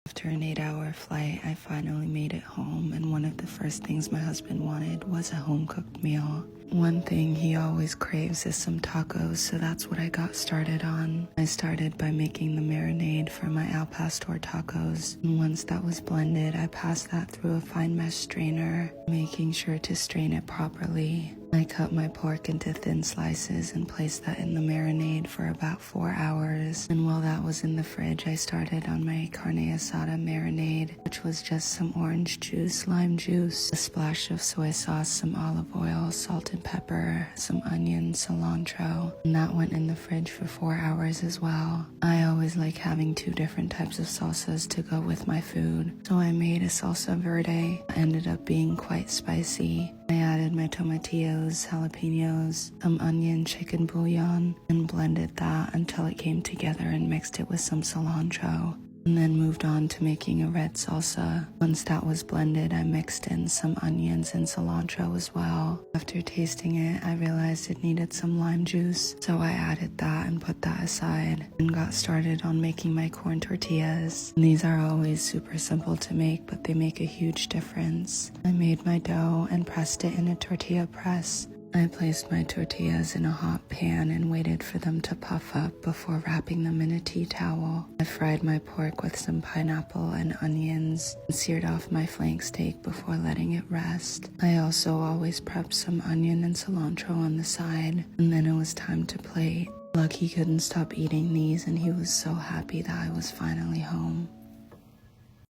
After an 8-hour flight, I finally made it home, and one of the first things my husband wanted was a home-cooked meal. One thing he always craves is some tacos, so that's what I got started on. I started by making the marinade for my al pastor tacos, and once that was blended, I passed that through a fine mesh strainer, making sure to strain it properly. I cut my pork into thin slices and placed that in the marinade for about 4 hours. And while that was in the fridge, I started on my carne asada marinade, which was just some orange juice, lime juice, a splash of soy sauce, some olive oil, salt and pepper, some onion, cilantro, and that went in the fridge for 4 hours as well. I always like having 2 different types of salsas to go with my food, so I made a salsa verde. It ended up being quite spicy. I added my tomatillos, jalapenos, some onion, chicken bouillon, and blended that until it came together and mixed it with some cilantro. And then moved on to making a red salsa. Once that was blended, I mixed in some onions and cilantro as well. After tasting it, I realized it needed some lime juice, so I added that and put that aside and got started on making my corn tortillas. And these are always super simple to make, but they make a huge difference. I made my dough and pressed it in a tortilla press. I placed my tortillas in a hot pan and waited for them to puff up before wrapping them in a tea towel. I fried my pork with some pineapple and onions and seared off my flank steak before letting it rest. I also always prepped some onion and cilantro on the side, and then it was time to plate. Lucky couldn't stop eating these, and he was so happy that I was finally home.